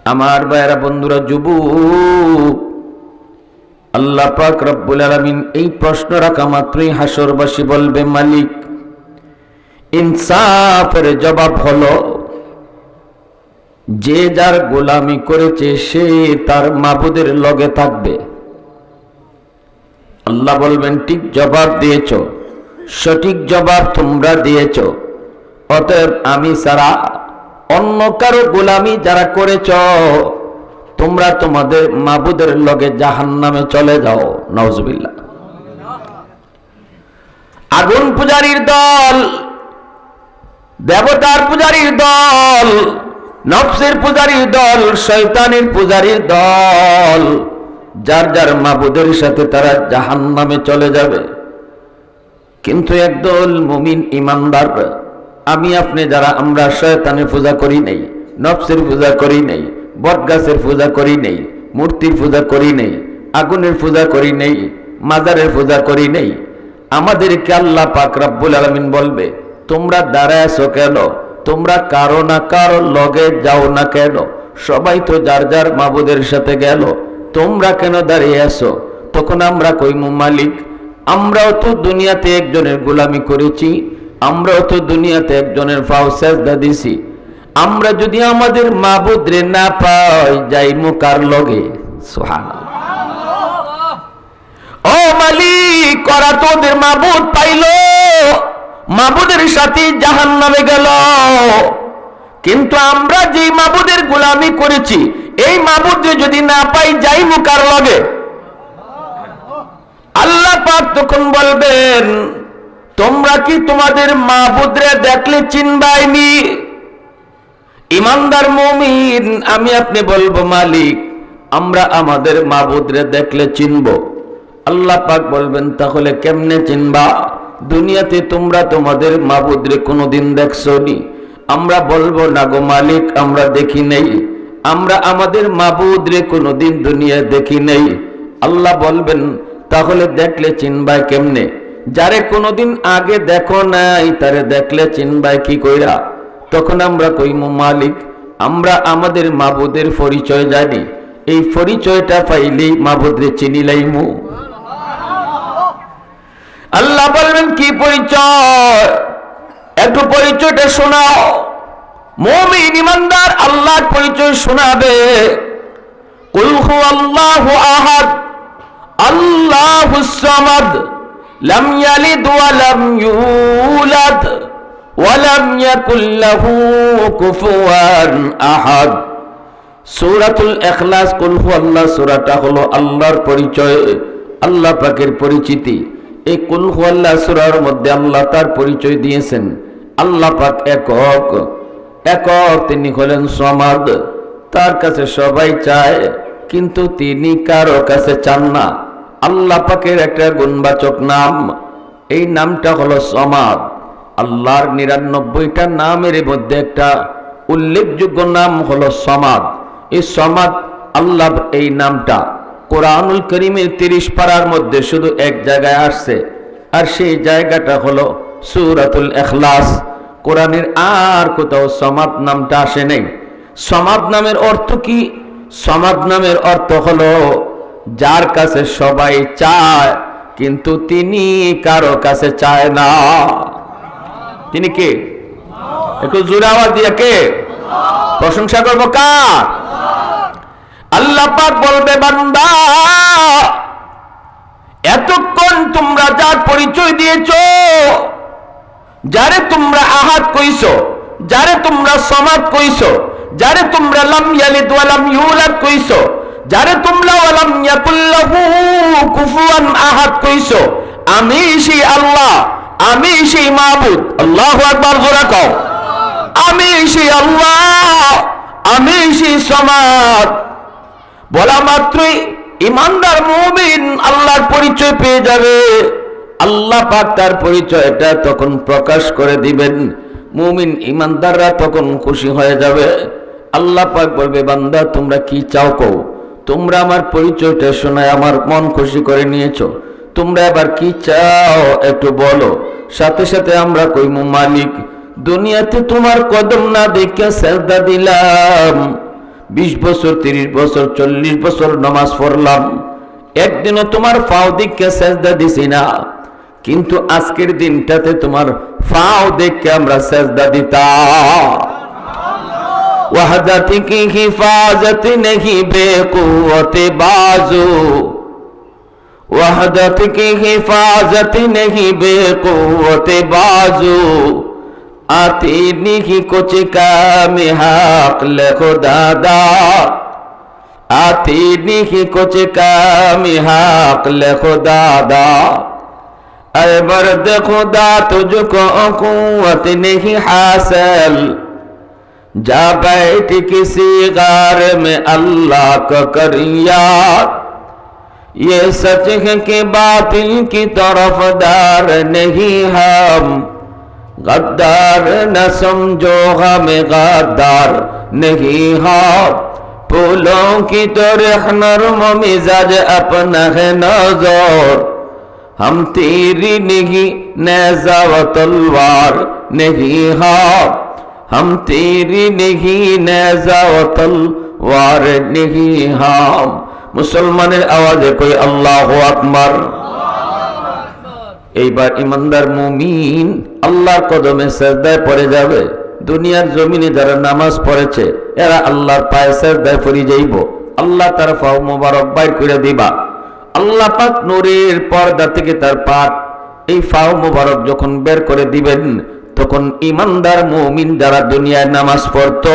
আমার ভাইয়েরা, বন্ধুরা, যুবক, আল্লাহ পাক রব্বুল আলামিন এই প্রশ্ন রাখা মাত্রই হাসরবাসী বলবে, মালিক, ইনসাফের জবাব হলো যে যার গোলামি করেছে সে তার মাবুদের লগে থাকবে। আল্লাহ বলবেন, ঠিক জবাব দিয়েছ, সঠিক জবাব তোমরা দিয়েছ। অতএব আমি ছাড়া অন্য কারো গোলামি যারা করেছ তোমরা তোমাদের মাবুদের লগে জাহান্নামে চলে যাও। নাউজুবিল্লাহ। আগুন পূজারীর দল, দেবতার পূজারীর দল, নফসের পূজারীর দল, শয়তানের পূজারীর দল, যার যার মাবুদের সাথে তারা জাহান্নামে চলে যাবে। কিন্তু একদল মুমিন ইমানদার, আমি আপনি যারা, আমরা শয়তানের পূজা করি নাই, নফসের পূজা করি নাই, বটগাছের পূজা করি নাই, মূর্তির পূজা করি নাই, আগুনের পূজা করি নাই, মাজারের পূজা করি নাই, আমাদেরকে আল্লাহ পাক রব্বুল আলামিন বলবে, তোমরা দাঁড়ায় আছো কেন? তোমরা কারো না কারো লগে যাও না কেন? সবাই তো যার যার মাবুদের সাথে গেল, তোমরা কেন দাঁড়িয়ে আছো? তখন আমরা কইমু, মালিক, আমরাও তো দুনিয়াতে একজনের গোলামি করেছি, আমরাও তো দুনিয়াতে একজনের পাও সেজদা দিছি। আমরা যদি আমাদের মাবুদরে না পাই, যাইমু কার লগে? সুবহানাল্লাহ। ও মালিক, ওরা তো ওদের মাবুদ পাইল, মাবুদের সাথে জাহান্নামে গেল। কিন্তু আমরা যে মাবুদের গোলামি করেছি, এই মাবুদরে যদি না পাই, যাইমু কার লগে? আল্লাহ পাক তখন বলবেন, তোমরা কি তোমাদের মাবুদরে দেখলে চিনবাইনি? ইমানদার মুমিন, আমি আপনি বলবো, মালিক, আমরা আমাদের মাবুদরে দেখলে চিনব। আল্লাহ পাক বলবেন, তাহলে কেমনে চিনবা? দুনিয়াতে তোমরা তোমাদের মাবুদরে কোনোদিন দেখছো নি? আমরা বলবো, না গো মালিক, আমরা দেখি নেই, আমরা আমাদের মাবুদরে কোনোদিন দুনিয়ায় দেখি নেই। আল্লাহ বলবেন, তাহলে দেখলে চিনবাই কেমনে? যারে কোনোদিন আগে দেখো নাই তারে দেখলে চিনবাই কি কইরা? তখন আমরা কইমু, মালিক, আমরা আমাদের মাবুদের পরিচয় জানি, এই পরিচয়টা পাইলেই মাবুদরে চিনিলাইমু। আল্লাহ বলবেন, কি পরিচয়? একটু পরিচয়টা শোনাও। মুমিন ইমানদার আল্লাহর পরিচয় শোনাবে। কুল হুয়াল্লাহু আহাদ, আল্লাহুস সামাদ, লাম ইয়ালিদ ওয়া লাম ইউলাদ ওয়া লাম ইয়াকুল লাহু কুফুয়ান আহাদ। সূরাতুল ইখলাস, কুল হুয়াল্লাহ সূরাটা হলো আল্লাহর পরিচয়, আল্লাহ পাকের পরিচিতি। এই কুল হুয়াল্লাহ সূরার মধ্যে আল্লাহ তার পরিচয় দিয়েছেন। আল্লাহ পাক একক, একক, তিনি হলেন সমাদ। তার কাছে সবাই চায়, কিন্তু তিনি কারো কাছে চান না। আল্লাহ পাকের একটা গুণবাচক নাম, এই নামটা হলো সমাদ। আল্লাহর ৯৯টা নামের মধ্যে একটা উল্লেখযোগ্য নাম হলো সমাদ। এই সমাদ, আল্লাহ এই নামটা কোরআনুল কারীমের ৩০ পারার মধ্যে শুধু এক জায়গায় আসছে, আর সেই জায়গাটা হলো সূরাতুল ইখলাস। কোরআনের আর কোথাও সমাদ নামটা আসে নাই। সমাদ নামের অর্থ কি? সমাদ নামের অর্থ হলো যার কাছে সবাই চায়, কিন্তু তিনি কারো কাছে চায় না। তিনি কে? একটু জোরে আওয়াজ দিয়ে কে প্রশংসা করবো? কার? আল্লাহ পাক বলবে, বান্দা, এতক্ষণ তোমরা যার পরিচয় দিয়েছো, যারে তোমরা আহাদ কইছো, যারে তোমরা সমাদ কইছো, যারে তোমরা লাম ইয়ালিদ ওয়া লাম ইউলাদ কইছো, যারে তোমরা ওয়া লাম ইয়াকুল লাহু কুফুয়ান আহাদ কইছো, আমি সেই আল্লাহ, আমি সেই মাবুদ। আল্লাহু আকবার, জোরে কও, আমি সেই আল্লাহ, আমি সেই সমাদ। বলা মাত্রই ইমানদার মুমিন আল্লাহর পরিচয় পেয়ে যাবে। আল্লাহ পাক তার পরিচয়টা তখন প্রকাশ করে দিবেন। মুমিন ইমানদাররা তখন খুশি হয়ে যাবে। আল্লাহ পাক বলবে, বান্দা, তোমরা কি চাও কও? তোমরা আমার পরিচয়টা শোনায় আমার মন খুশি করে নিয়েছো, তোমরা এবার কি চাও একটু বলো। সাথে সাথে আমরা কইমু, মালিক, দুনিয়াতে তোমার কদম না দেখে সেজদা দিলাম, 20 বছর 30 বছর 40 বছর নামাজ পড়লাম, একদিনও তোমার পাও দিকে সেজদা দিছি না, কিন্তু আজকের দিনটাতে তোমার পাও দেখে আমরা সেজদা দিতাম। ওয়াহদাতি কি হিফাজত नहीं बेकुवत बाजू, वहदत की हिफाजत नहीं बेकुवत बाजू, आती नहीं कुछ काम हक ले खुदादा, आती नहीं कुछ काम हक ले खुदादा, अरे मर्द खुदा तुझको कुव्वत नहीं हासिल, जा बैठ किसी गार में अल्लाह का कर याद, ये सच है कि बातिल की तरफदार नहीं हम, गद्दार न समझो हमें गद्दार नहीं हम, फूलों की तरह नरम मिजाज अपना है नजर, हम तेरी नहीं नेज़ा व तलवार नहीं हम, हम तेरी नहीं नेज़ा व तलवार नहीं हम। मुसलमाনের আওয়াজে কই আল্লাহু আকবার। এইবার ইমানদার মুমিন আল্লাহর কদমে সিজদায় পড়ে যাবে। দুনিয়ার জমিনে যারা নামাজ পড়েছে এরা আল্লাহর পায়ে সিজদায় পড়ে যাইব, আল্লাহ তার পাও মোবারক বাইর করে দিবা। আল্লাহ পাক নূরের পর্দা থেকে তার পাক এই পাও মোবারক যখন বের করে দিবেন, তখন ইমানদার মুমিন যারা দুনিয়ায় নামাজ পড়তো,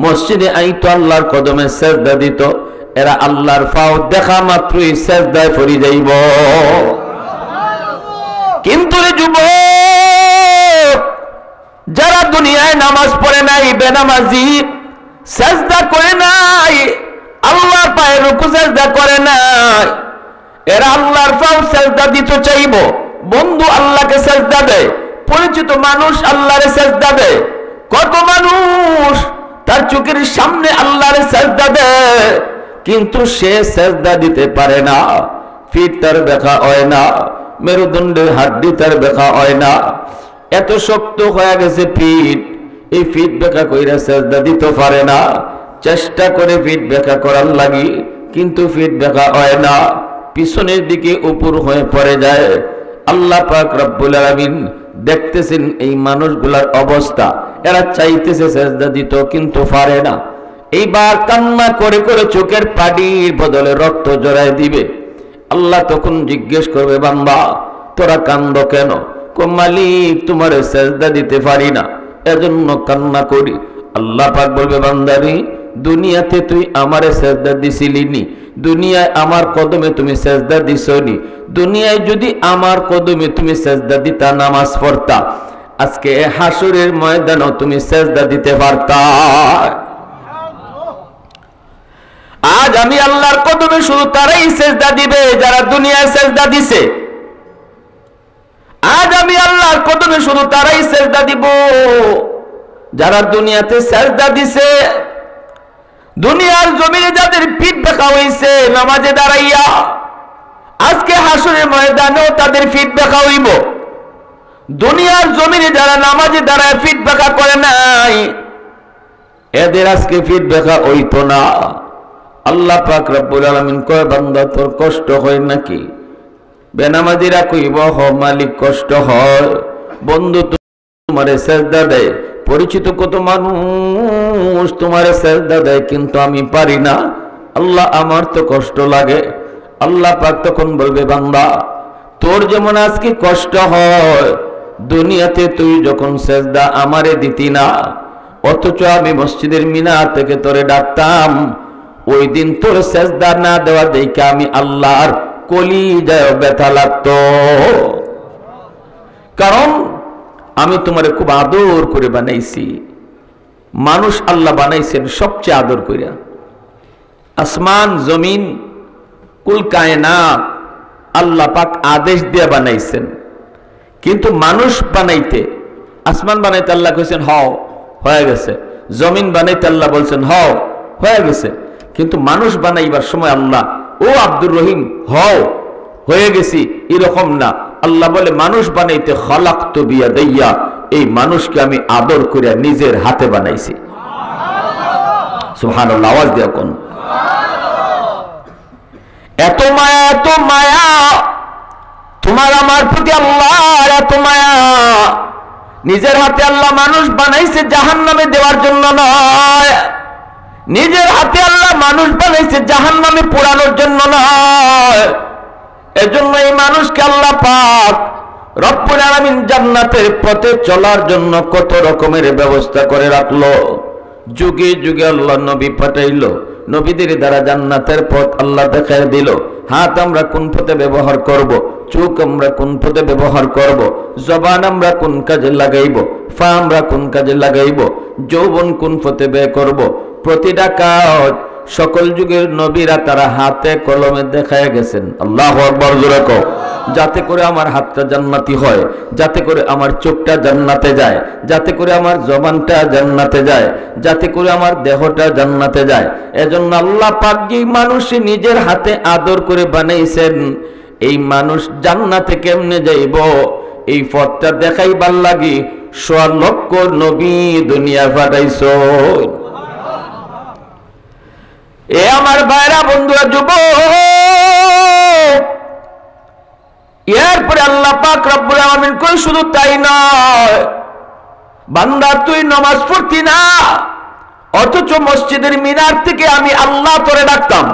মসজিদে আইতো, আল্লাহর কদমে সিজদা দিত, এরা আল্লাহর পাও দেখা মাত্রই সিজদায় পড়ে যাইব। কিন্তু রে যুবক, যারা দুনিয়ায় নামাজ পড়ে নাই, বেনামাজি, সিজদা করে নাই, আল্লাহর পায়ে রুকু সিজদা করে নাই, এরা আল্লাহর পাও সিজদা দিতে চাইব। বন্ধু আল্লাহকে সিজদা দেয়, পরিচিত মানুষ আল্লাহরে সিজদা দেয়, কত মানুষ তার চোখের সামনে আল্লাহরে সিজদা দেয়, কিন্তু সে সিজদা দিতে পারে না, ফিট তার ব্যথা হয় না, মেরুদণ্ডের হাড্ডি তার ব্যথা হয় না, এত শক্ত হয়ে গেছে ফিট, এই ফিট ব্যথা কইরা সিজদা দিতে পারে না, চেষ্টা করে ফিট ব্যথা করার লাগি, কিন্তু ফিট ব্যথা হয় না, পিছনের দিকে উপর হয়ে পড়ে যায়। আল্লাহ পাক রব্বুল আলামিন দেখতেছেন এই মানুষগুলার অবস্থা, এরা চাইতেছে সিজদা দিত কিন্তু পারে না। এইবার কান্না করে করে চোখের পানির বদলে রক্ত জড়ায় দিবে। আল্লাহ তখন জিজ্ঞেস করবে, বান্দা তোরা কান্দ কেন? মালিক তোমারে সিজদা দিতে পারি না, এজন্য কান্না করি। আল্লাহ পাক বলবে, বান্দারি দুনিয়াতে তুই আমারে সিজদা দিছিলি নি? দুনিয়ায় আমার কদমে তুমি সিজদা দিছনি? দুনিয়ায় যদি আমার কদমে তুমি সিজদা দিতা, নামাজ পড়তা, আজকে হাসরের ময়দানেও তুমি সিজদা দিতে পারতা। আজ আমি আল্লাহর কদমে শুধু তারাই সিজদা দিবে যারা দুনিয়ায় সিজদা দিছে। আজ আমি আল্লাহর কদমে শুধু তারাই সিজদা দিব যারা দুনিয়াতে সিজদা দিছে। দুনিয়ার জমিনে যাদের পিঠ ব্যথা হইছে নামাজে দাঁড়াইয়া, আজকে হাসরের ময়দানেও তাদের পিঠ ব্যথা হইব। দুনিয়ার জমিনে যারা নামাজে দাঁড়ায় পিঠ ব্যথা করে নাই, এদের আজকে পিঠ ব্যথা হইতো না। আল্লাহ পাক রব্বুল আলামিন কয়, বান্দা তোর কষ্ট হয় নাকি? বেনামাজিরা কইব, হ মালিক কষ্ট হয়। বন্ধু তোমারে সিজদা দেয়, পরিচিত কত মানুষ তোমারে সিজদা দেয়, কিন্তু আমি পারি না। আল্লাহ আমার তো কষ্ট লাগে। আল্লাহ পাক তখন বলবে, বান্দা তোর যেমন আজকে কষ্ট হয়, দুনিয়াতে তুই যখন সিজদা আমারে দিতি না, অথচ আমি মসজিদের মিনার থেকে তোরে ডাকতাম, ওই দিন তোর সিজদা না দেওয়া দেখে আমি আল্লাহর কলিজায় ব্যথা লাগতো। কারণ আমি তোমারে খুব আদর করে বানাইছি। মানুষ আল্লাহ বানাইছেন সবচেয়ে আদর কইরা। আসমান জমিন কুল কায়নাত আল্লাহ পাক আদেশ দিয়ে বানাইছেন, কিন্তু মানুষ বানাইতে, আসমান বানাইতে আল্লাহ কইছেন হও, হয়ে গেছে। জমিন বানাইতে আল্লাহ বলছেন হও, হয়ে গেছে। কিন্তু মানুষ বানাইবার সময় আল্লাহ, ও আব্দুর রহিম হও, হয়ে গেছি, এরকম না। আল্লাহ বলে, মানুষ বানাইতে খালাকতু বিয়াদাইয়া, এই মানুষকে আমি আদর করে নিজের হাতে বানাইছি। সুবহানাল্লাহ, আওয়াজ দিয়ে কোন এত মায়া তোমার আমার প্রতি আল্লাহর এত মায়া। নিজের হাতে আল্লাহ মানুষ বানাইছে জাহান্নামে দেওয়ার জন্য নয়, নিজের হাতে আল্লাহ মানুষ বানাইছে জাহান্নামে পোড়ানোর জন্য নয়। এজন্য এই মানুষকে আল্লাহ পাক রব্বুল আলামিন জান্নাতের পথে চলার জন্য কত রকমের ব্যবস্থা করে রাখলো। যুগে যুগে আল্লাহ নবী পাঠাইলো, নবীদের দ্বারা জান্নাতের পথ আল্লাহ দেখায় দিল। হাত আমরা কোন পথে ব্যবহার করব, চোখ আমরা কোন পথে ব্যবহার করব, জবান আমরা কোন কাজে লাগাইব, পা আমরা কোন কাজে লাগাইব, যৌবন কোন পথে ব্যয় করব, প্রতিটা কাজ সকল যুগের নবীরা তারা হাতে কলমে দেখায় গেছেন। আল্লাহু আকবার জোরে কও। যাতে করে আমার হাতটা জান্নাতি হয়, যাতে করে আমার চোখটা জান্নাতে যায়, যাতে করে আমার জবানটা জান্নাতে যায়, যাতে করে আমার দেহটা জান্নাতে যায়। এজন্য আল্লাহ পাক যে মানুষ নিজের হাতে আদর করে বানাইছেন, এই মানুষ জান্নাতে কেমনে যাইব এই পথটা দেখাইবার লাগি 1.5 লক্ষ নবী দুনিয়া পাঠাইছো। এ আমার ভাইরা, বন্ধুরা, যুবক, এরপরে আল্লাহ পাক রব্বুল আলামিন কই শুধু তাই নয়, বান্দা তুই নামাজ পড়তি না, অথচ মসজিদের মিনার থেকে আমি আল্লাহ তোরে ডাকতাম।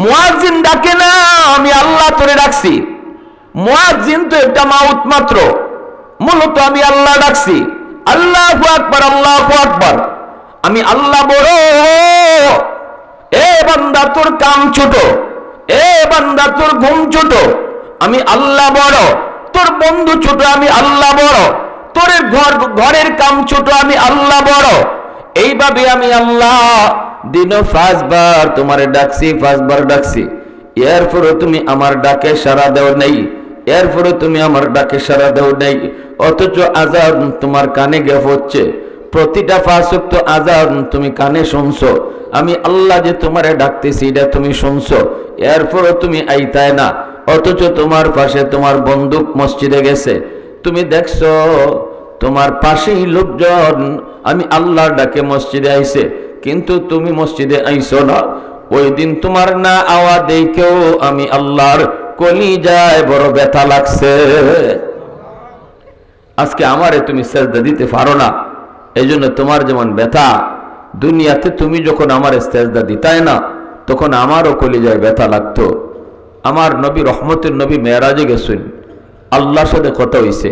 মুয়াজ্জিন ডাকে না, আমি আল্লাহ তোরে ডাকছি। মুয়াজ্জিন তো একটা মাউত মাত্র, মূলত আমি আল্লাহ ডাকছি। আল্লাহু আকবার, আল্লাহু আকবার, আমি আল্লাহ বড়। এ বান্দা তোর কাম ছোট, এ বান্দা তোর ঘুম ছোট, আমি আল্লাহ বড়। তোর বন্ধু ছোট, আমি আল্লাহ বড়। তোর ঘরের কাম ছোট, আমি আল্লাহ বড়। এইভাবে আমি আল্লাহ দিন 5 বার তোমারে ডাকছি, 5 বার ডাকছি। এরপরে তুমি আমার ডাকে সাড়া দেও নাই, এরপরে তুমি আমার ডাকে সাড়া দেও নাই, অথচ আযান তোমার কানে গেফ হচ্ছে। প্রতিটা 5 ওয়াক্ত আযান তুমি কানে শুনছো, আমি আল্লাহ যে তোমারে ডাকতেছি এটা তুমি শুনছো, এরপরও তুমি আইতায় না। অথচ তোমার পাশে তোমার বন্ধু মসজিদে গেছে, তুমি দেখছো তোমার পাশেই লোকজন আমি আল্লাহর ডাকে মসজিদে আইছে, কিন্তু তুমি মসজিদে আইছো না। ওই দিন তোমার না আওয়াজ দেখেও আমি আল্লাহর কলিজায় বড় ব্যথা লাগছে। আজকে আমারে তুমি সেজদা দিতে পারো না, এই জন্য তোমার যেমন ব্যথা। দুনিয়াতে তুমি যখন আমার সেজদা দিতাই না, তখন আমারও কলিজায় ব্যথা লাগতো। আমার নবী, রহমতের নবী, মেরাজে গেছেন, আল্লাহর সাথে কথা হইছে।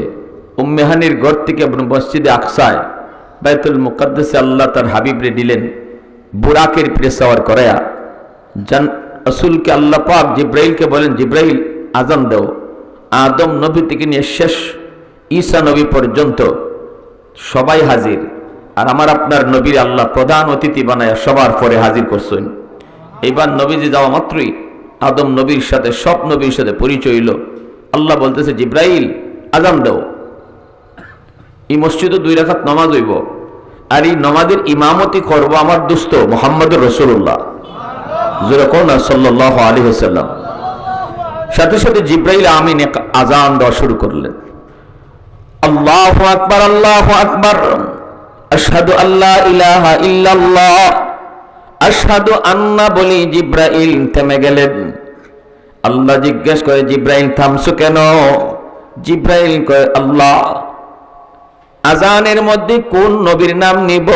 উম্মে হানির ঘর থেকে মসজিদে আকসায় বাইতুল মুকাদ্দাসে আল্লাহ তার হাবিবরে দিলেন বুরাকের প্রেসাওয়ার করায়া। রাসূলকে আল্লাহ পাক জিব্রাইলকে বলেন, জিব্রাইল আযান দাও। আদম নবী থেকে নিয়ে শেষ ঈসা নবী পর্যন্ত সবাই হাজির, আর আমার আপনার নবীর আল্লাহ প্রধান অতিথি বানায় সবার পরে হাজির করছেন। এইবার নবীজি যাওয়া মাত্রই আদম নবীর সাথে সব নবীর সাথে পরিচয় হইল। আল্লাহ বলতেছে, জিব্রাইল আযান দাও। এই মসজিদে 2 রাকাত নামাজ হইব, আর এই নামাজের ইমামতি করব আমার দোস্ত মুহাম্মদুর রাসূলুল্লাহ সাল্লাল্লাহু আলাইহি ওয়াসাল্লাম। সাথে সাথে জিব্রাইল আমিন আযান দেওয়া শুরু করলেন। আল্লাহু আকবার, আল্লাহু আকবার, আশহাদু আল্লা ইলাহা ইল্লাল্লাহ, আশহাদু আন্না বলি জিব্রাইল থেমে গেলেন। আল্লাহ জিজ্ঞেস করে, জিব্রাইল থামছো কেন? জিব্রাইল কয়, আল্লাহ আজানের মধ্যে কোন নবীর নাম নিব?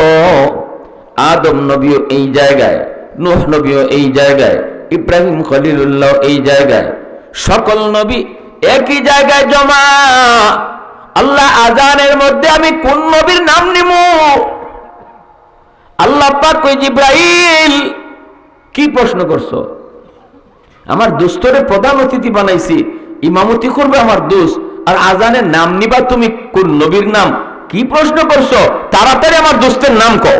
আদম নবীও এই জায়গায়, নূহ নবীও এই জায়গায়, ইব্রাহিম খলিলুল্লাহ এই জায়গায়, সকল নবী একই জায়গায় জমা। আল্লাহ আজানের মধ্যে আমি কোন নবীর নাম নিব? আল্লাহ পাক কই, জিব্রাইল কি প্রশ্ন করছো? আমার দোস্তরে প্রধান অতিথি বানাইছি, ইমামতি করবে আমার দোস্ত, আর আজানের নাম নিবা তুমি কোন নবীর নাম? কি প্রশ্ন করছো? তাড়াতাড়ি আমার দোস্তের নাম কও।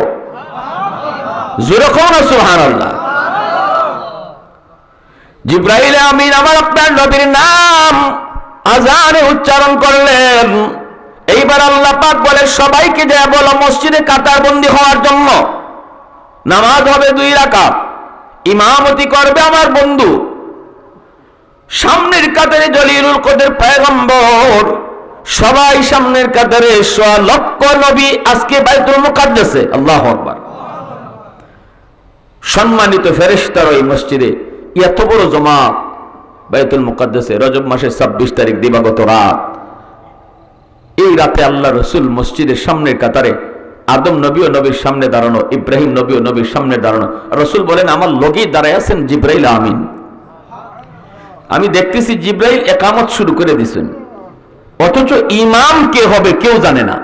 জোরে কও না সুবহানাল্লাহ। জিব্রাইল আমিন আমার আপনার নবীর নাম আজানে উচ্চারণ করলেন। এইবার আল্লাহ পাক বলে, সবাইকে যা বলো মসজিদে কাতারবন্দি হওয়ার জন্য। নামাজ হবে 2 রাকাত, ইমামতি করবে আমার বন্ধু। সামনের কাতারে জলিলুল কদর পয়গম্বর, সবাই সামনের কাতারে 1.5 লক্ষ নবী আজকে বাইতুল মুকাদ্দাসে। আল্লাহু আকবার। সম্মানিত ফেরেশতারা এই মসজিদে এত বড় জমাত বাইতুল মুকাদ্দাসে রজব মাসের 26 তারিখ দিবাগত রাত, এই রাতে আল্লাহ রসুল মসজিদের সামনের কাতারে, আদম নবী ও নবীর সামনে দাঁড়ানো, ইব্রাহিম নবী ও নবীর সামনে দাঁড়ানো। রসুল বলেন আমার লগেই দাঁড়ায় আছেন জিব্রাইল আমিন। আমি দেখতেছি জিব্রাইল একামত শুরু করে দিয়েছেন, অথচ ইমাম কে হবে কেউ জানে না।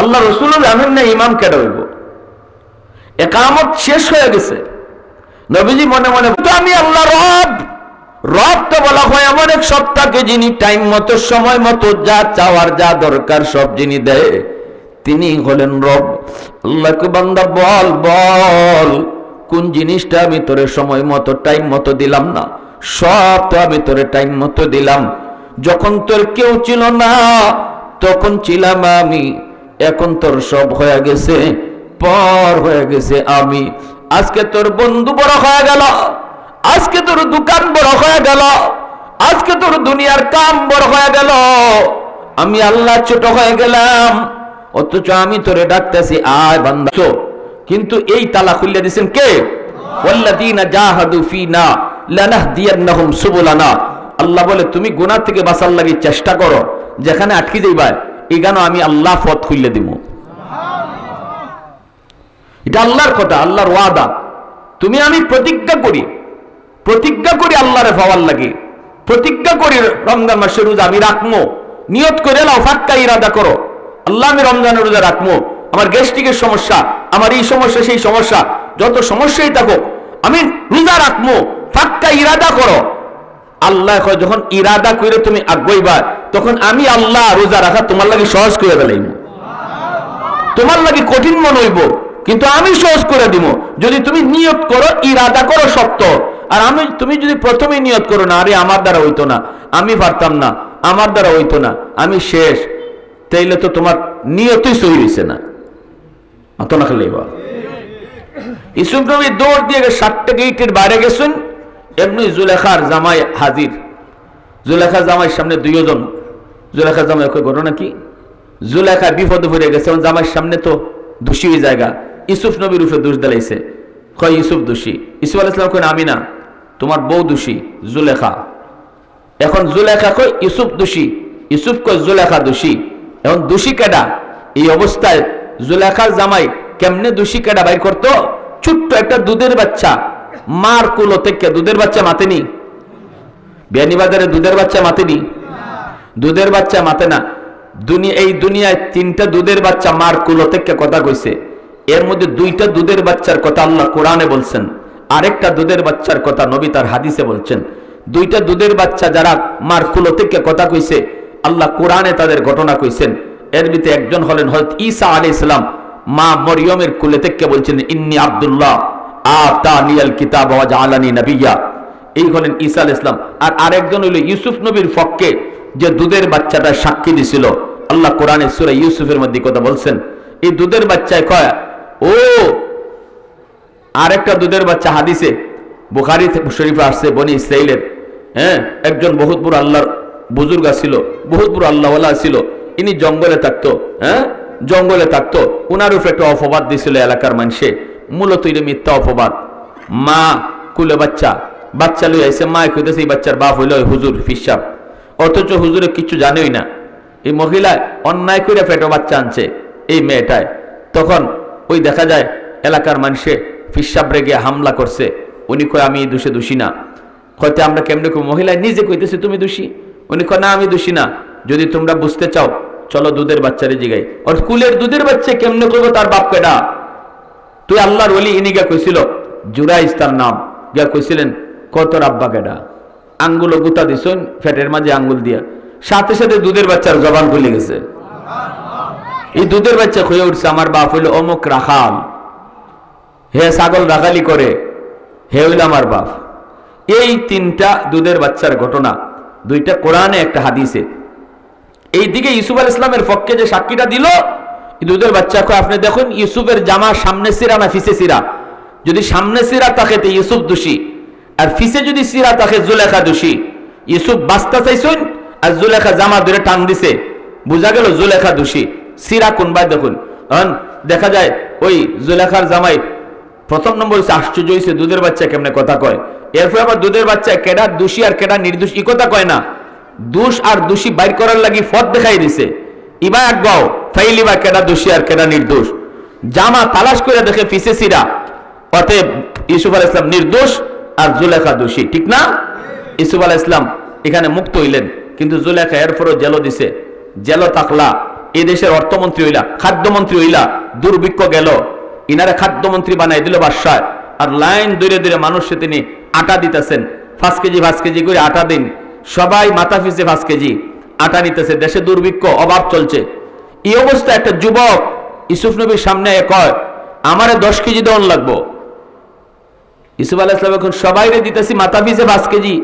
আল্লাহ রসুল জানেন না ইমাম কেডা হইব। একামত শেষ হয়ে গেছে, নবীজি মনে মনে তো আমি আল্লাহ রব। রব তো বলা হয় এমন এক সত্তাকে যিনি টাইম মতো সময় মতো যা চাওয়ার যা দরকার সব যিনি দেয়, তিনি হলেন রব। আল্লাহকে বান্দা বল বল কোন জিনিসটা আমি তোরে সময় মতো টাইম মতো দিলাম না? সব তো আমি তোরে টাইম মতো দিলাম। যখন তোর কেউ ছিল না তখন ছিলাম আমি, এখন তোর সব হয়ে গেছে, পর হয়ে গেছে আমি। আজকে তোর বন্ধু বড় হয়ে গেল, আজকে তোর দোকান বড় হয়ে গেল, আজকে তোর দুনিয়ার কাম বড় হয়ে গেল, আমি আল্লাহ ছোট হয়ে গেলাম। অথচ আমি তোরে ডাকতেছি আয় বান্দা। কিন্তু এই তালা খুলে দিয়েছেন কে? ওয়াল্লাযীনা জাহাদু ফীনা লানাহদিয়ান্নাহুম সুবুলানা। আল্লাহ বলে তুমি গুনাহ থেকে বাঁচার লাগি চেষ্টা করো, যেখানে আটকে যাইবা এখানে আমি আল্লাহ পথ খুলে দিব। এটা আল্লাহর কথা, আল্লাহর ওয়াদা। তুমি আমি প্রতিজ্ঞা করি আল্লাহরে পাওয়ার লাগে, প্রতিজ্ঞা করি রমজান মাসের রোজা আমি রাখবো, নিয়ত করে লাও, ফাক্কা ইরাদা করো আল্লাহ আমি রমজানের রোজা রাখবো। আমার গ্যাস্ট্রিকের সমস্যা, আমার এই সমস্যা সেই সমস্যা, যত সমস্যাই থাকুক আমি রোজা রাখবো, ফাক্কা ইরাদা করো। আল্লাহ কয় যখন ইরাদা করে তুমি আগাইবা তখন আমি আল্লাহ রোজা রাখা তোমার লাগি সহজ করে ফেলাইব। তোমার লাগি কঠিন মনে হইব কিন্তু আমি সহজ করে দিব যদি তুমি নিয়ত করো, ইরাদা করো সত্য। আর তুমি যদি প্রথমে নিয়ত করো না আরে আমার দ্বারা হইতো না, আমি পারতাম না, আমার দ্বারা হইতো না, আমি শেষ, তাইলে তো তোমার নিয়তই সহি হইছে না। অত না খেলেই বা ইউসুফ নবী দৌড় দিয়ে 7টা গেটের বাইরে গেছেন, এমনি জুলেখার জামাই হাজির। জুলেখার জামাইয়ের সামনে দুইজন। জুলেখার জামাই ঘটনা কি? জুলেখা বিপদে পড়ে গেছে, জামাইয়ের সামনে তো দোষী জায়গা, ইউসুফ নবীর উপরে দোষ দিলাইছে, কয় ইউসুফ দোষী। ইউসুফ আলাইহিস সালাম কয় আমি না, তোমার বউ দোষী জুলেখা। এখন জুলেখা কয় ইউসুফ দোষী, ইউসুফ কয় জুলেখা দোষী। এখন দোষী কেডা? এই অবস্থায় জুলেখার জামাই কেমনে দোষী কেডা বাইর করতো? ছোট্ট একটা দুধের বাচ্চা, মার কুলো থেকে দুধের বাচ্চা মাতেনি, বিয়ানীবাজারে দুধের বাচ্চা মাতেনি, দুধের বাচ্চা মাতে না। এই দুনিয়ায় 3টা দুধের বাচ্চা মার কুলো থেকে কথা কইছে, এর মধ্যে 2টা দুধের বাচ্চার কথা আল্লাহ কোরআনে বলছেন, আরেকটা দুধের বাচ্চার কথা নবী তার হাদিসে বলছেন। 2টা দুধের বাচ্চা যারা মার কুলো থেকে কথা কইছে আল্লাহ কোরআনে তাদের ঘটনা কইছেন। এর ভিতরে একজন হলেন হযরত ঈসা আলাইহিস সালাম, মা মরিয়মের কুলে থেকে বলছেন ইন্নী আব্দুল্লাহ আতানিয়াল কিতাব ওয়া জাআলানি নাবিয়্যা, এই হলেন ঈসা আলাইহিস সালাম। আর আরেকজন হলো ইউসুফ নবীর পক্ষে যে দুধের বাচ্চাটা সাক্ষী দিছিল, আল্লাহ কোরআনে সূরা ইউসুফের মধ্যে কথা বলছেন। এই দুধের বাচ্চায় কয় ও আরেকটা দুধের বাচ্চা হাদিসে বুখারী শরীফে আসছে, বনি ইসরাইলের একজন বহুত বড় আল্লাহর বুজুর্গ ছিল, বহুত বড় আল্লাহওয়ালা ছিল। ইনি জঙ্গলে থাকতো, জঙ্গলে থাকতো। উনার উপরে একটা অপবাদ দিছিল এলাকার মানুষে, মূলত এটা মিথ্যা অপবাদ। মা কুলে বাচ্চা লই আইছে, মা কইতেছে এই বাচ্চার বাপ হইল হুজুর ফিসাব, অথচ হুজুরে কিছু জানেই না। এই মহিলা অন্যায় করে পেটো বাচ্চা আনছে এই মেয়েটায়। তখন ওই দেখা যায় এলাকার মানুষে ফিসাবরে গিয়ে হামলা করছে। উনি কয় আমি এই দোষে দোষী না। হয়তো আমরা কেমনে কই, মহিলায় নিজে কইতেছে তুমি দোষী, উনি কয় না আমি দোষী না। যদি তোমরা বুঝতে চাও চলো দুধের বাচ্চারে জিগাই। আর কুলের দুধের বাচ্চা কেমনে করবো তার বাপ কেডা? তুই আল্লাহর ওলি। ইনি গিয়া কইছিল জুরাইজ তার নাম, গিয়া কইছিলেন কত আব্বা কেডা, আঙ্গুল গুতা দিছেন ফেটের মাঝে আঙ্গুল দিয়া, সাথে সাথে দুধের বাচ্চার জবান খুলে গেছে। এই দুধের বাচ্চা হয়ে উঠছে আমার বাপ হইল অমুক রাখাল, হে ছাগল রাখালি করে, হে হইল আমার বাপ। এই 3টা দুধের বাচ্চার ঘটনা, 2টা কোরআনে একটা হাদিসে। এইদিকে ইউসুফ আলাইহিস সালামের পক্ষে যে সাক্ষীটা দিল দুধের বাচ্চা কয় আপনি দেখুন ইউসুফের জামা সামনে সিরা না ফিসে সিরা? যদি সামনে সিরা থাকে তো ইউসুফ দোষী, আর ফিসে যদি সিরা থাকে জুলেখা দোষী। ইউসুফ বাস্তা চাইছেন আর জুলেখা জামা ধরে টান দিছে, বোঝা গেল জুলেখা দোষী। সিরা কোনবাই দেখুন, দেখা যায় ওই জুলেখার জামাই প্রথম নম্বর হচ্ছে আশ্চর্য হয়েছে দুধের বাচ্চা কেমনে কথা কয়। এরপর আবার দুধের বাচ্চা কেডা দোষী আর কেডা নির্দোষ ই কথা কয় না, দোষ আর দোষী বাইর করার লাগি পথ দেখাই দিছে। ইবা এক গাও ফাইলিবা কেডা দোষী আর কেডা নির্দোষ, জামা তালাশ করে দেখে পিছে সিরা। অতএব ইউসুফ আলাইহিস সালাম নির্দোষ আর জুলেখা দোষী, ঠিক না? ইউসুফ আলাইহিস সালাম এখানে মুক্ত হইলেন, কিন্তু জুলেখা এরপরও জেল দিছে। জেল থাকলা এই দেশের অর্থমন্ত্রী হইলা, খাদ্যমন্ত্রী হইলা, দুর্ভিক্ষ গেল, ইনারে খাদ্যমন্ত্রী বানাই দিল বাদশাহ। আর লাইন ধরে ধরে মানুষে তিনি আটা দিতেছেন, 5 কেজি করে আটা দিন, সবাই মাথা পিছে 5 কেজি আটা নিতেছে। দেশে দুর্ভিক্ষ, অভাব চলছে। এই অবস্থা একটা যুবক ইউসুফ নবীর সামনে কয় আমারে 10 কেজি দেওয়ান লাগবো। ইউসুফ আলাইহিস সালাম এখন সবাইরে দিতেছি মাথা পিছে 5 কেজি,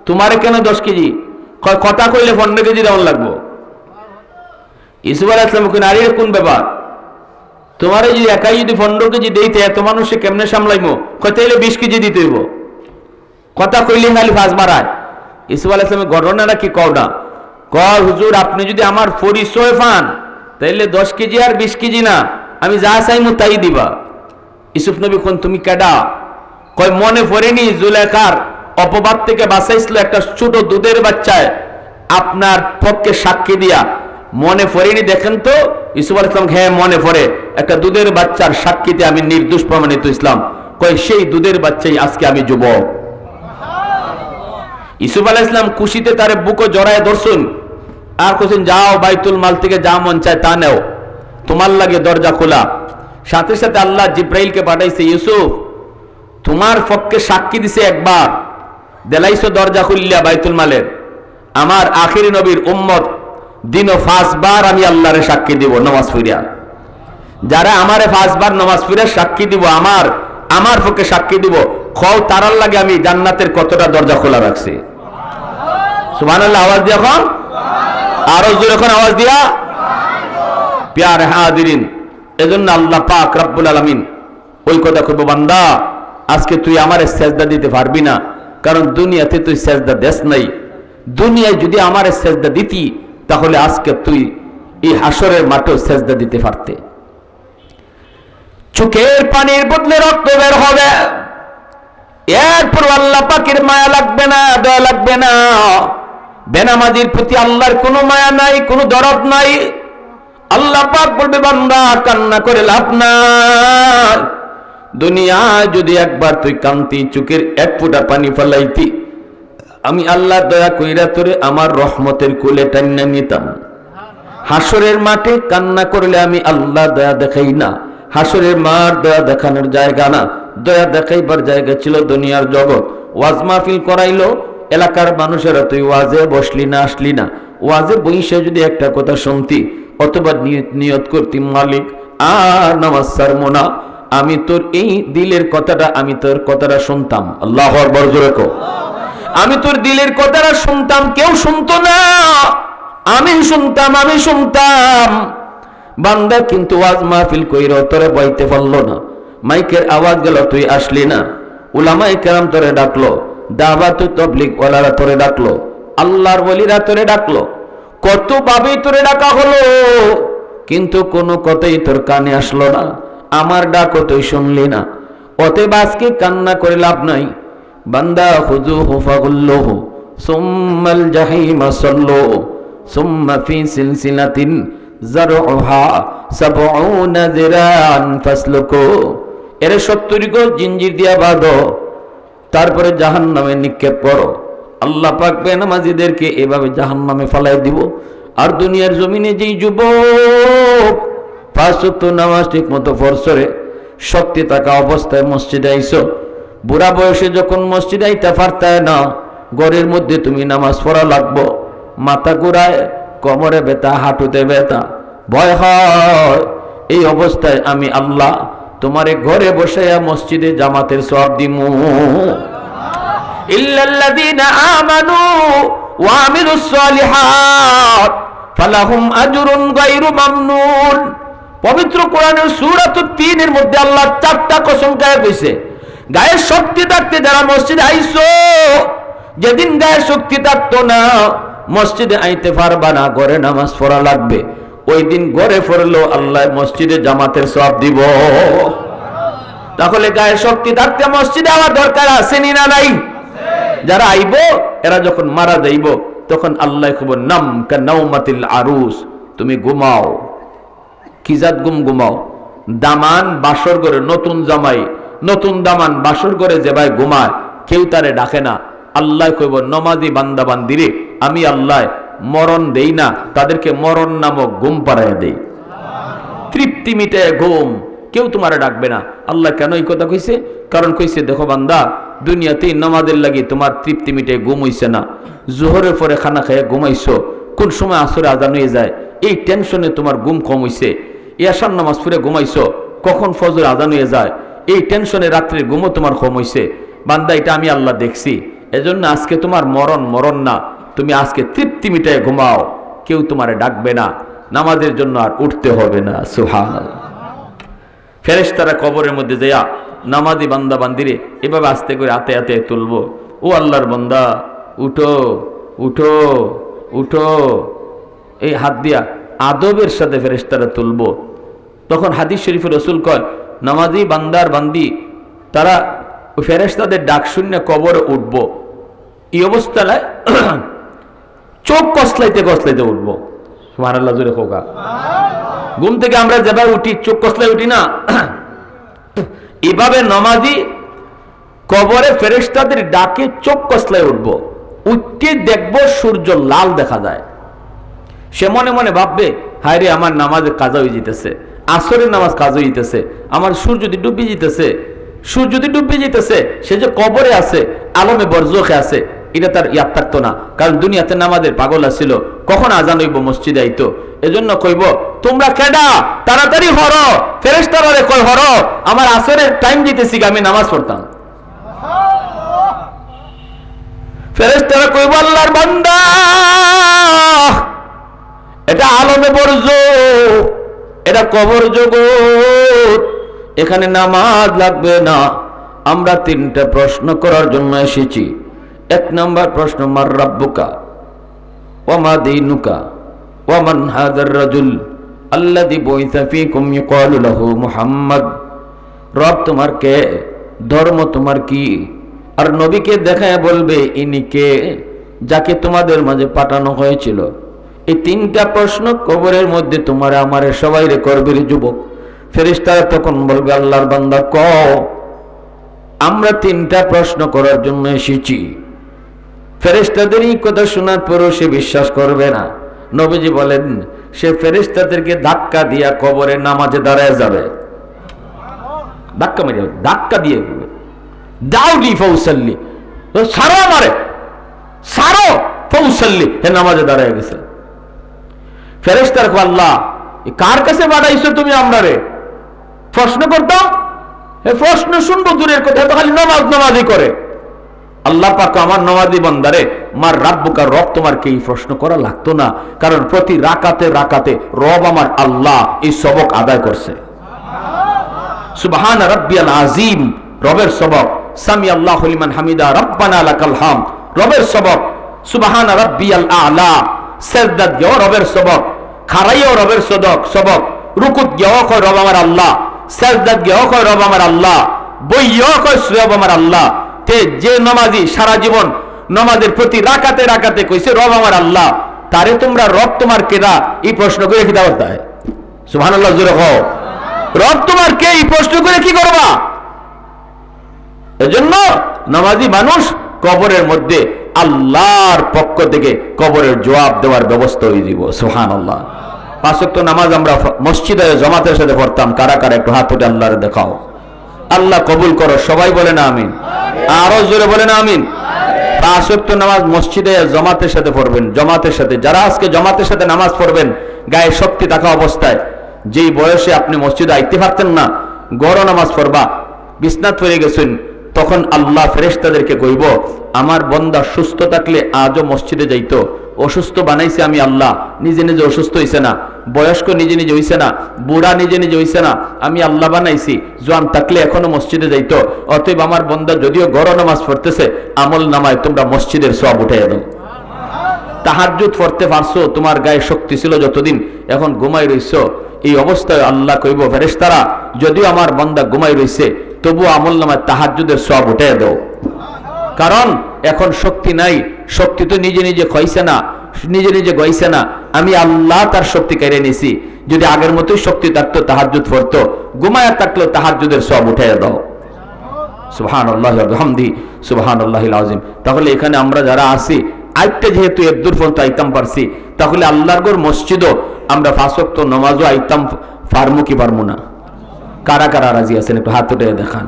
তোমারে কেন 10 কেজি? কয় কথা কইলে 15 কেজি দেওয়ান লাগবো। ইউসুফ আলাইহিস সালাম কোন আরে কোন ব্যাপার, তোমারে যদি একাই যদি 15 কেজি দিতে এত মানুষে কেমনে সামলাইমো? কয় তাইলে 20 কেজি দিতে হইব। কথা কইলে খালি ফাঁস মারায়। ইউসুফ আলাইহিস সালামের ঘটনাটা কি কও না? কয় হুজুর আপনি যদি আমার পরিচয় পান তাইলে 10 কেজি আর 20 কেজি না, আমি যা চাইমু তাই দিবা। ইউসুফ নবী কোন তুমি কেডা? কয় মনে পড়েনি জুলেখার অপবাদ থেকে বাঁচাইছিল একটা ছোট দুধের বাচ্চায় আপনার পক্ষে সাক্ষী দিয়া, মনে পড়েনি দেখেন তো? ইউসুফ আলাইহিস সালাম হ্যাঁ মনে পড়ে, একটা দুধের বাচ্চার সাক্ষীতে আমি নির্দোষ প্রমাণিত ইসলাম। কয় সেই দুধের বাচ্চাই আজকে আমি যুবক। ইউসুফ আলাইহিস সালাম খুশিতে তারে বুকে জড়ায় ধরছেন আর কইছেন যাও বাইতুল মাল থেকে যা মন চায় তা নেও, তোমার লাগে দরজা খোলা। সাথে সাথে আল্লাহ জিব্রাইলকে পাঠাইছে, ইউসুফ তোমার পক্ষে সাক্ষী দিছে একবার, দেলাইছো দরজা খুললিয়া বাইতুল মালের। আমার আখিরি নবীর উম্মত দিনও 5 বার আমি আল্লাহরে সাক্ষী দিব নামাজ পড়িয়া। যারা আমারে 5 বার নামাজ পড়িয়া সাক্ষী দিব, আমার পক্ষে সাক্ষী দিব, খাও তারার লাগে আমি জান্নাতের কতটা দরজা খোলা রাখছি। সুবহানাল্লাহ আওয়াজ দিয়া এখন, আরো জোরে এখন আওয়াজ দিয়া। প্যারে হাজিরিন, এজন্য আল্লাহ পাক রব্বুল আলামিন ওই কথা কইবো, বান্দা আজকে তুই আমারে সেজদা দিতে পারবি না, কারণ দুনিয়াতে তুই সেজদা দেস নাই। দুনিয়ায় যদি আমারে সেজদা দিতি তাহলে আজকে তুই এই হাসরের মাঠে সেজদা দিতে পারতে। চোখের পানির বদলে রক্ত বের হবে, এরপর আল্লাহ পাকের মায়া লাগবে না, দয়া লাগবে না। বেনামাজির প্রতি আল্লাহর কোনো মায়া নাই, কোনো দরদ নাই। আল্লাহ পাক বলবে বান্দা কান্না করে লাভ নাই। দুনিয়ায় যদি একবার তুই কান্তি, চোখের 1 ফোঁটা পানি ফেলাইতি, আমি আল্লাহ দয়া কইরা তোরে আমার রহমতের কোলে টান্না নিতাম। হাসরের মাঠে কান্না করলে আমি আল্লাহ দয়া দেখাই না। হাসরের মাঠ দয়া দেখানোর জায়গা না, দয়া দেখাইবার জায়গা ছিল দুনিয়ার জগৎ। ওয়াজ মাহফিল করাইলো, এলাকার মানুষেরা তুই ওয়াজে বসলি না, আসলি না। ওয়াজে বইসে যদি একটা কথা শুনতি অথবা নিয়ত করতি, মালিক আর নামাজ ছাড়বো না, আমি তোর এই দিলের কথাটা, আমি তোর কথাটা শুনতাম। আল্লাহু আকবার জোরে কও। আমি তোর দিলের কথাটা শুনতাম, কেউ শুনতো না, আমি শুনতাম। বান্দা কিন্তু ওয়াজ মাহফিল কইরা তোরে বইতে পারলো না, মাইকের আওয়াজ গেল, তুই আসলি না। উলামায়ে কেরাম তোরে ডাকলো, দাওয়াত তাবলীগ ওয়ালারা তোরে ডাকলো, আল্লাহর ওলিরা তোরে ডাকলো, কত ভাবে তোরে ডাকা হলো, কিন্তু কোনো কথাই তোর কানে আসলো না। আমার ডাকও তুই শুনলি না। অতএব আজকে কান্না করে লাভ নাই। বান্দা খুযুহু ফাগুল্লুহু সুম্মাল জাহিমা সাল্লু সুম্মা ফি সিলসিলাতিন যারউহা ৭০ যিরাআন ফাসলুকু। এর ৭০ গজ জিঞ্জির দিয়া বাঁধো, তারপরে জাহান্নামে নিক্ষেপ করো। আল্লাহ পাক বেনামাজিদেরকে এভাবে জাহান্নামে ফেলাই দিব। আর দুনিয়ার জমিনে যেই যুবক 5 ওয়াক্ত নামাজ ঠিক মতো পড়ছরে, শক্তি থাকা অবস্থায় মসজিদে আইছো, বুড়া বয়সে যখন মসজিদে আইতে পারতায় না, ঘরের মধ্যে তুমি নামাজ পড়া লাগবো, মাথা ঘুরায়, কোমরে ব্যথা, হাঁটুতে ব্যথা, ভয় হয়। এই অবস্থায় আমি আল্লাহ তোমারে ঘরে বসাইয়া মসজিদে জামাতের সওয়াব দিমু। ইল্লাল্লাযীনা আমানু ওয়া আমিলুস সালিহাত ফালাহুম আজরুন গায়রু মামনুন। পবিত্র কোরআনের সূরা ৩ এর মধ্যে আল্লাহ 4টা কসম খায় কইছে, গায়ের শক্তি থাকতে যারা মসজিদে আইছো, যেদিন গায়ের শক্তি থাকতো না, মসজিদে আইতে পারবা না, ঘরে নামাজ পড়া লাগবে, ওই দিন ঘরে পড়লো আল্লাহ মসজিদে জামাতের সওয়াব দিব। তাহলে গায়ে শক্তি থাকতে মসজিদে আওয়ার দরকার আছে না নাই? যারা আইব এরা যখন মারা যাইব তখন আল্লাহ কব নাম কানাউমাতিল আরুস, তুমি ঘুমাও। কি জাত ঘুমাও? দামান বাসর করে নতুন জামাই নতুন দামান বাসর করে যে ভাই ঘুমায় কেউ তারে ডাকে না। আল্লাহ কইব নমাজি বান্দা বান্দিরে আমি আল্লাহ মরণ দেই না, তাদেরকে মরণ নামক ঘুম পাড়ায় দেই, তৃপ্তি মিটে ঘুম, কেউ তোমারে ডাকবে না। আল্লাহ কেন এই কথা কইছে? কারণ কইছে দেখো বান্দা, দুনিয়াতে নামাজের লাগি তোমার তৃপ্তি মিটে ঘুম হইছে না, জোহরের পরে খানা খেয়ে ঘুমাইছো, কোন সময় আসরে আজান হয়ে যায় এই টেনশনে তোমার ঘুম কম হইছে। ইয়াশার নামাজ পড়ে ঘুমাইছো, কখন ফজর আজান হয়ে যায় এই টেনশনে রাত্রির ঘুমও তোমার কম হইছে। বান্দা এটা আমি আল্লাহ দেখছি, এজন্য আজকে তোমার মরণ না, তুমি আজকে তৃপ্তি মিটায় ঘুমাও, কেউ তোমারে ডাকবে না, নামাজের জন্য আর উঠতে হবে না। সুবহানাল্লাহ। ফেরেশতারা কবরের মধ্যে যায়া নামাজি বান্দা বান্দিরে এভাবে আস্তে করে হাতে হাতে তুলবো, ও আল্লাহর বান্দা উঠো উঠো উঠো, এই হাত দিয়া আদবের সাথে ফেরেশতারা তুলবো। তখন হাদিস শরীফে রাসূল কয় নামাজি বান্দার বান্দি তারা ফেরেশতাদের ডাক শুনে কবরে উঠবো, এই অবস্থায় চোখ কসলাইতে কসলাইতে উঠবো। সুবহানাল্লাহ জোরে কোকা। ঘুম থেকে আমরা যেভাবে উঠি চোখ কসলাই উঠি না, এভাবে নামাজি কবরে ফেরেশতাদের ডাকে চোখ কসলাই উঠবো। উঠতে দেখবো সূর্য লাল দেখা যায়, সে মনে মনে ভাববে হায় রে আমার নামাজে কাজা হয়ে যেতেছে, আসরের নামাজ কাজ হয়ে যেতেছে, আমার সূর্য যদি ডুবে যেতেছে, সূর্য যদি ডুবে যেতেছে, সে যে কবরে আছে আলমে বরজখে আছে, এটা তার ইয়াদ থাকতো না, কারণ দুনিয়াতে নামাজের পাগল আছিল, কখন আজান হইব মসজিদে আইতো। এজন্য কইব তোমরা কেডা তাড়াতাড়ি হরো, ফেরেশতারা কই হরো, আমার আসরের টাইম দিতেছি, আমি নামাজ পড়তাম। ফেরেশতারা কইব আল্লাহর বান্দা এটা আলমে বরজ, এটা কবর জগৎ, এখানে নামাজ লাগবে না। আমরা তিনটা প্রশ্ন করার জন্য এসেছি। এক নম্বর প্রশ্ন, মার রাব্বুকা ওয়া মা দীনুকা ওয়া মান হাযার রাজুল আল্লাযী বুইসা ফীকুম ইউকালু লাহু মুহাম্মদ। রব তোমার কে, ধর্ম তোমার কি, আর নবীকে দেখায় বলবে ইনি কে, যাকে তোমাদের মাঝে পাঠানো হয়েছিল। এই তিনটা প্রশ্ন কবরের মধ্যে তোমার আমারে সবাই রে করবে রে যুবক। ফেরেশতারা তখন বলবে আল্লাহর বান্দা কও, আমরা তিনটা প্রশ্ন করার জন্য এসেছি। ফেরেশতাদের এই কথা শোনার পরও সে বিশ্বাস করবে না। নবীজি বলেন সে ফেরেশতাদেরকে ধাক্কা দিয়া কবরে নামাজে দাঁড়ায় যাবে, ধাক্কা মেরে ধাক্কা দিয়ে দাউলি ফৌসাল্লি, সারো আমারে সারো ফৌসাল্লি, হে নামাজে দাঁড়ায় গেছে। ফেরেশতার আল্লাহ কার কাছে পাঠাইছো তুমি আমরা রে? প্রশ্ন করতাম, এই প্রশ্ন শুনবো দূরের কথা, তো খালি নামাজই করে। আল্লাহ পাক আমার নামাজি বান্দারে মার রাব্বুকা, রব তোমার কে, এই প্রশ্ন করা লাগতো না, কারণ প্রতি রাকাতে রাকাতে রব আমার আল্লাহ এই সবক আদায় করছে। সুবহান রাব্বিয়াল আযীম রবের সবক, সামি আল্লাহু লিমান হামিদা রব্বানা লাকাল হামদ রবের সবক, সুবহান রাব্বিয়াল আ'লা সাজদাত গিয়ে রবের সবক, খারাইও রবের সবক, রুকুত গিয়ে কয় রব আমার আল্লাহ, সাজদাত গিয়ে কয় রব আমার আল্লাহ, বইও কয় রব আমার আল্লাহ। তে যে নামাজি সারা জীবন নামাজের প্রতি রাকাতে রাকাতে কইছে রব আমার আল্লাহ, তারে তোমরা রব তোমার কেডা এই প্রশ্ন করে কি দাওয়াত দেয়? সুবহানাল্লাহ জোরে কও, রব তোমার কে এই প্রশ্ন করে কি করবা? এজন্য নামাজি মানুষ কবরের মধ্যে আল্লাহর পক্ষ থেকে কবরের জবাব দেওয়ার ব্যবস্থা হয়ে দিব। সুবহানাল্লাহ। পাঁচ ওয়াক্ত নামাজ আমরা মসজিদে জামাতের সাথে পড়তাম, কারা কারা একটু হাত উঠে আল্লাহরে দেখাও। আল্লাহ কবুল করো, সবাই বলে না আমিন, আরো জোরে বলে না আমিন। পাঁচ ওয়াক্ত নামাজ মসজিদে জামাতের সাথে পড়বেন, জামাতের সাথে। যারা আজকে জামাতের সাথে নামাজ পড়বেন গায়ে শক্তি থাকা অবস্থায়, যেই বয়সে আপনি মসজিদে আইতে পারতেন না, গড় নামাজ পড়বা, বিছনাত পড়ে গেছেন, তখন আল্লাহ ফেরেশতাদেরকে কইব আমার বান্দা সুস্থ থাকলে আজও মসজিদে যাইতো, অসুস্থ বানাইছে আমি আল্লাহ, নিজে নিজে অসুস্থ হইছে না, বয়স্ক নিজে নিজে হইছে না, বুড়া নিজে নিজে হইছে না, আমি আল্লাহ বানাইছি, জোয়ান থাকলে এখনো মসজিদে যাইতো। অতএব আমার বান্দা যদিও গড় নামাজ পড়তেছে, আমল নামায় তোমরা মসজিদের সওয়াব উঠাইয়া দাও। তাহাজ্জুদ পড়তে পারছো, তোমার গায়ে শক্তি ছিল যতদিন, এখন ঘুমাই রইছো, এই অবস্থায় আল্লাহ কইব ফেরেশতারা যদিও আমার বান্দা ঘুমাই রইছে, তবু আমলনামায় তাহাজ্জুদের সওয়াব উঠে দাও। কারণ এখন শক্তি নাই, শক্তি তো নিজে নিজে খইছে না, নিজে নিজে গইছে না, আমি আল্লাহ তার শক্তি কেড়ে নিছি। যদি আগের মতোই শক্তি থাকতো তাহাজ্জুদ পড়তো, ঘুমায়া থাকলেও তাহাজ্জুদের সওয়াব উঠে দাও। সুবহানাল্লাহি ওয়া বিহামদিহি সুবহানাল্লাহিল আযীম। তাহলে এখানে আমরা যারা আছি আইতে যেহেতু একদূর পর্যন্ত আইতাম পারছি, তাহলে আল্লাহর ঘর মসজিদও আমরা 5 ওয়াক্ত নামাজও আইতাম পারমু কি পারমু না? কারা কারা রাজি আছেন একটু হাত উঠে দেখান।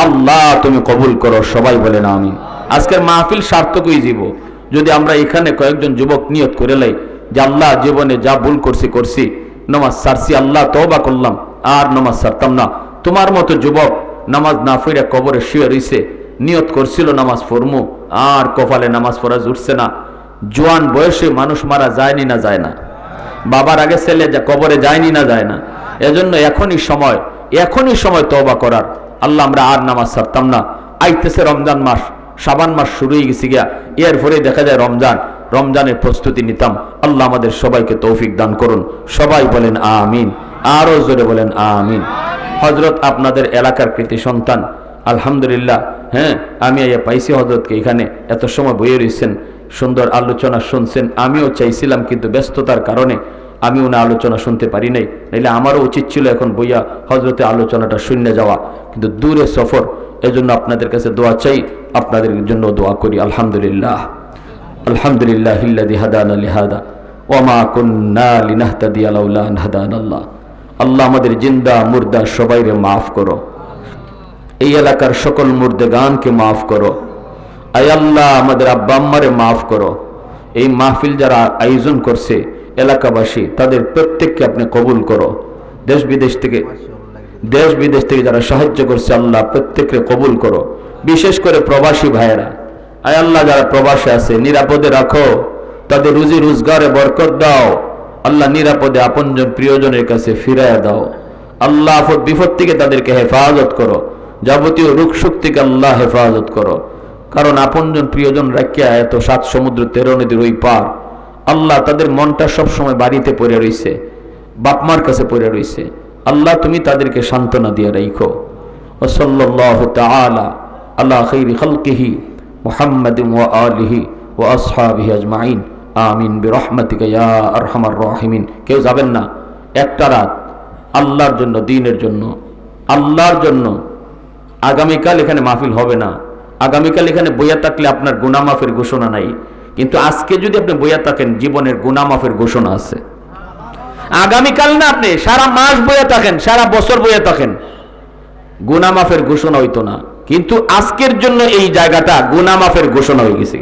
আল্লাহ তুমি কবুল করো, সবাই বলেন আমিন। আজকের মাহফিল সার্থকই জীব যদি আমরা এখানে কয়েকজন যুবক নিয়ত করে লাই যে আল্লাহ জীবনে যা ভুল করছি, নামাজ ছাড়ছি, আল্লাহ তওবা করলাম, আর নামাজ ছাড়তাম না। তোমার মতো যুবক নামাজ না পড়ে কবরে শুয়ে রইছে, নিয়ত করছিল নামাজ পড়মু, আর কপালে নামাজ পড়া জুটছে না। জোয়ান বয়সে মানুষ মারা যায়নি না যায় না? বাবার আগে ছেলে কবরে যায়নি না যায় না? এজন্য এখনই সময় তওবা করার। আল্লাহ আমরা আর নামাজ ছাড়তাম না। আইতেছে রমজান মাস, শাবান মাস শুরু হয়ে গেছে গিয়া, এরপরে দেখা যায় রমজানের প্রস্তুতি নিতাম। আল্লাহ আমাদের সবাইকে তৌফিক দান করুন, সবাই বলেন আমিন, আরো জোরে বলেন আমিন। হযরত আপনাদের এলাকার কৃতি সন্তান, আলহামদুলিল্লাহ। হ্যাঁ, আমি পাইছি হযরতকে এখানে, এত সময় বইয়ে রয়েছেন, সুন্দর আলোচনা শুনছেন। আমিও চাইছিলাম কিন্তু ব্যস্ততার কারণে আমি ওনার আলোচনা শুনতে পারি নাই, নাইলে আমারও উচিত ছিল এখন বইয়া হযরতের আলোচনাটা শুনে যাওয়া, কিন্তু দূরে সফর। এজন্য আপনাদের কাছে দোয়া চাই, আপনাদের জন্য দোয়া করি। আলহামদুলিল্লাহ আলহামদুলিল্লাহিল্লাযী হাদানা লিহাদা ওয়া মা কুন্না লিনাহতাদিয়া লাউলা আন হাদানাল্লাহ। আল্লাহ আমাদের জিন্দা মুর্দা সবাইকে মাফ করো, এই এলাকার সকল মুর্দেগানকে মাফ করো। আয় আল্লাহ আমাদের আব্বা আম্মারে মাফ করো। এই মাহফিল যারা আয়োজন করছে এলাকাবাসী, তাদের প্রত্যেককে আপনি কবুল করো। দেশ বিদেশ থেকে যারা সাহায্য করছে আল্লাহ প্রত্যেককে কবুল করো। বিশেষ করে প্রবাসী ভাইয়েরা, আয় আল্লাহ যারা প্রবাসে আছে নিরাপদে রাখো, তাদের রুজি রোজগারে বরকত দাও। আল্লাহ নিরাপদে আপনজন প্রিয়জনের কাছে ফিরাইয়া দাও। আল্লাহ আফত বিপদ থেকে তাদেরকে হেফাজত করো, যাবতীয় রোগ শোক থেকে আল্লাহ হেফাজত করো। কারণ আপনজন প্রিয়জন রাখিয়া এত 7 সমুদ্র 13 নদীর ওই পার, আল্লাহ তাদের মনটা সবসময় বাড়িতে পড়ে রইছে, বাপমার কাছে পড়ে রইছে। আল্লাহ তুমি তাদেরকে সান্ত্বনা দিয়ে রাখো। ওয়া সাল্লাল্লাহু তাআলা আলা খাইরি খালকিহি মুহাম্মাদিন ওয়া আলিহি ওয়া আসহাবিহি আজমাইন আমিন বিরহমাতিকা ইয়া আরহামার রাহিমিন। কেউ যাবেন না, একটা রাত আল্লাহর জন্য, দ্বীনের জন্য, আল্লাহর জন্য। আগামীকাল এখানে মাহফিল হবে না। আগামীকাল এখানে বইয়া থাকলে আপনার গুনাহ মাফের ঘোষণা নাই, কিন্তু আজকে যদি আপনি বইয়া থাকেন জীবনের গুনাহ মাফের ঘোষণা আছে। আগামীকাল না, আপনি সারা মাস বইয়া থাকেন, সারা বছর বইয়া থাকেন, গুনাহ মাফের ঘোষণা হইতো না, কিন্তু আজকের জন্য এই জায়গাটা গুনাহ মাফের ঘোষণা হয়ে গেছে।